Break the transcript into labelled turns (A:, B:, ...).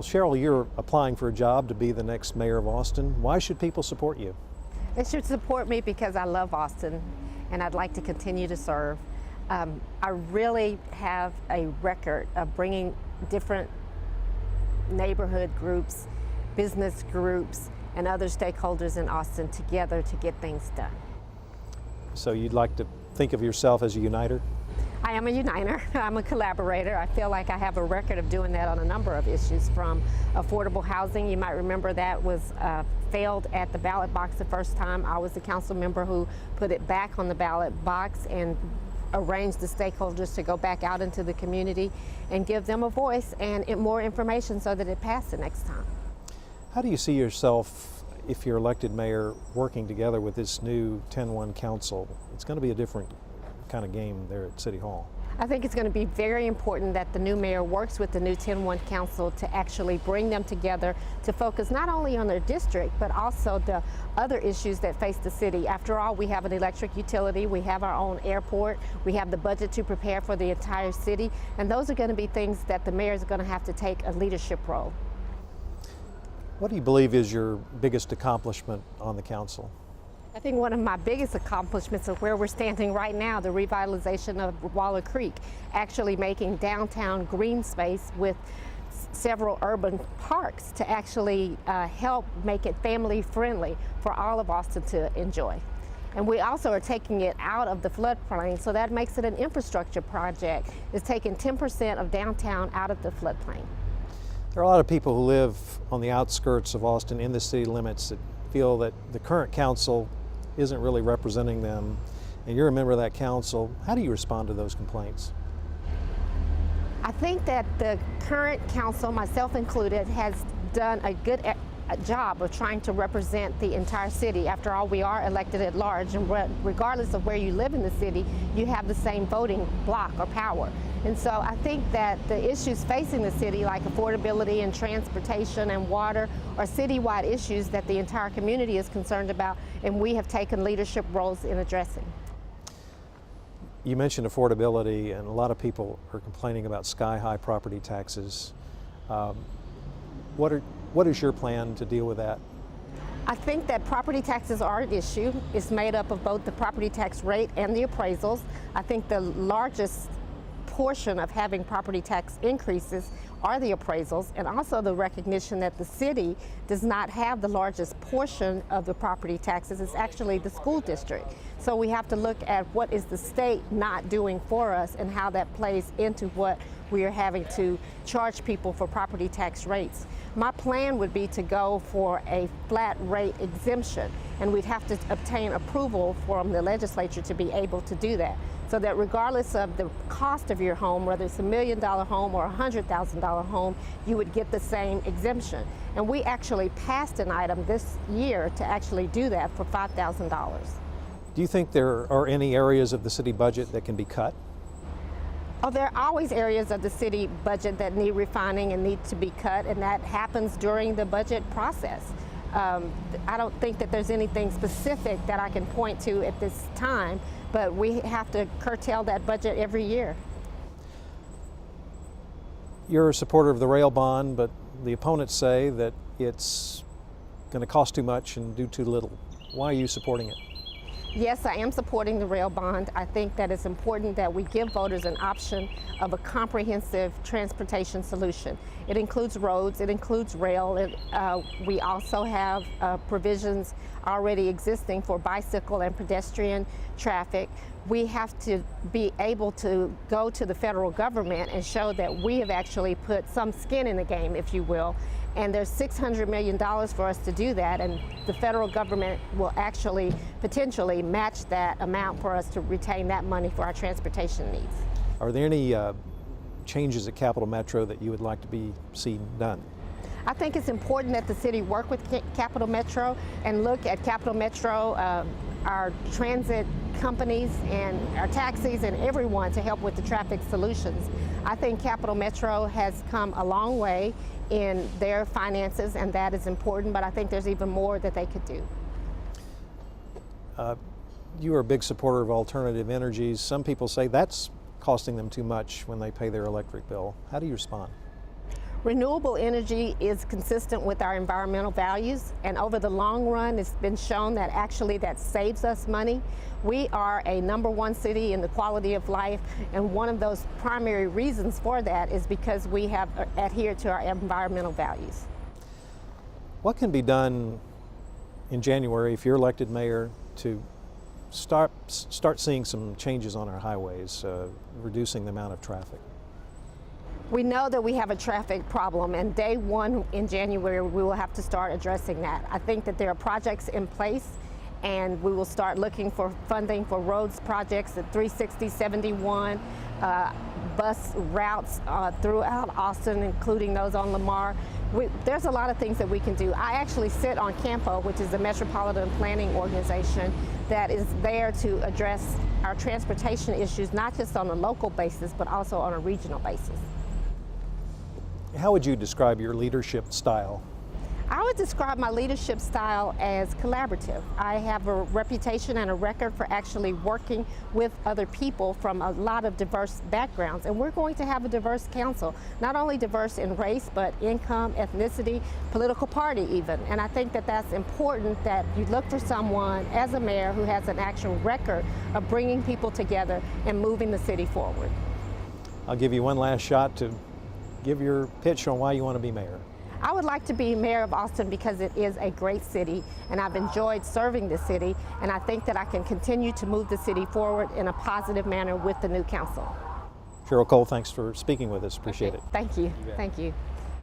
A: Well, Cheryl, you're applying for a job to be the next mayor of Austin. Why should people support you?
B: They should support me because I love Austin and I'd like to continue to serve. I really have a record of bringing different neighborhood groups, business groups, and other stakeholders in Austin together to get things done.
A: So you'd like to think of yourself as a uniter?
B: I am a uniter. I'm a collaborator. I feel like I have a record of doing that on a number of issues, from affordable housing. You might remember that was failed at the ballot box the first time. I was the council member who put it back on the ballot box and arranged the stakeholders to go back out into the community and give them a voice and more information so that it passed the next time.
A: How do you see yourself, if you're elected mayor, working together with this new 10-1 council? It's going to be a different kind of game there at City Hall.
B: I think it's going to be very important that the new mayor works with the new 10-1 council to actually bring them together to focus not only on their district, but also the other issues that face the city. After all, we have an electric utility, we have our own airport, we have the budget to prepare for the entire city, and those are going to be things that the mayor is going to have to take a leadership role.
A: What do you believe is your biggest accomplishment on the council?
B: I think one of my biggest accomplishments of where we're standing right now, the revitalization of Waller Creek, actually making downtown green space with several urban parks to actually help make it family friendly for all of Austin to enjoy. And we also are taking it out of the floodplain, so that makes it an infrastructure project. It's taking 10% of downtown out of the floodplain.
A: There are a lot of people who live on the outskirts of Austin in the city limits that feel that the current council isn't really representing them, and you're a member of that council. How do you respond to those complaints?
B: I think that the current council, myself included, has done a good job of trying to represent the entire city. After all, we are elected at large, and regardless of where you live in the city, you have the same voting block or power. And so I think that the issues facing the city, like affordability and transportation and water, are citywide issues that the entire community is concerned about, and we have taken leadership roles in addressing.
A: You mentioned affordability, and a lot of people are complaining about sky-high property taxes. What is your plan to deal with that?
B: I think that property taxes are an issue. It's made up of both the property tax rate and the appraisals. I think the largest portion of having property tax increases are the appraisals, and also the recognition that the city does not have the largest portion of the property taxes. It's actually the school district. So we have to look at what is the state not doing for us and how that plays into what we are having to charge people for property tax rates. My plan would be to go for a flat rate exemption, and we'd have to obtain approval from the legislature to be able to do that, so that regardless of the cost of your home, whether it's $1 million home or a $100,000 home, you would get the same exemption. And we actually passed an item this year to actually do that for $5,000.
A: Do you think there are any areas of the city budget that can be cut?
B: Oh, there are always areas of the city budget that need refining and need to be cut, and that happens during the budget process. I don't think that there's anything specific that I can point to at this time, but we have to curtail that budget every year.
A: You're a supporter of the rail bond, but the opponents say that it's going to cost too much and do too little. Why are you supporting it?
B: Yes, I am supporting the rail bond. I think that it's important that we give voters an option of a comprehensive transportation solution. It includes roads, it includes rail. We also have provisions already existing for bicycle and pedestrian traffic. We have to be able to go to the federal government and show that we have actually put some skin in the game, if you will. And there's $600 million for us to do that, and the federal government will actually potentially match that amount for us to retain that money for our transportation needs.
A: Are there any changes at Capital Metro that you would like to be seen done?
B: I think it's important that the city work with Capital Metro and look at Capital Metro, our transit companies and our taxis and everyone to help with the traffic solutions. I think Capital Metro has come a long way in their finances, and that is important, but I think there's even more that they could do.
A: You are a big supporter of alternative energies. Some people say that's costing them too much when they pay their electric bill. How do you respond?
B: Renewable energy is consistent with our environmental values, and over the long run, it's been shown that actually that saves us money. We are a #1 city in the quality of life, and one of those primary reasons for that is because we have adhered to our environmental values.
A: What can be done in January if you're elected mayor to start seeing some changes on our highways, reducing the amount of traffic?
B: We know that we have a traffic problem, and day one in January we will have to start addressing that. I think that there are projects in place, and we will start looking for funding for roads projects at 360, 71, bus routes throughout Austin, including those on Lamar. There's a lot of things that we can do. I actually sit on CAMPO, which is the Metropolitan Planning Organization that is there to address our transportation issues, not just on a local basis, but also on a regional basis.
A: How would you describe your leadership style?
B: I would describe my leadership style as collaborative. I have a reputation and a record for actually working with other people from a lot of diverse backgrounds, and we're going to have a diverse council, not only diverse in race, but income, ethnicity, political party even. And I think that that's important, that you look for someone as a mayor who has an actual record of bringing people together and moving the city forward.
A: I'll give you one last shot to give your pitch on why you want to be mayor.
B: I would like to be mayor of Austin because it is a great city, and I've enjoyed serving the city, and I think that I can continue to move the city forward in a positive manner with the new council.
A: Cheryl Cole, thanks for speaking with us. Appreciate it.
B: Thank you. Thank you.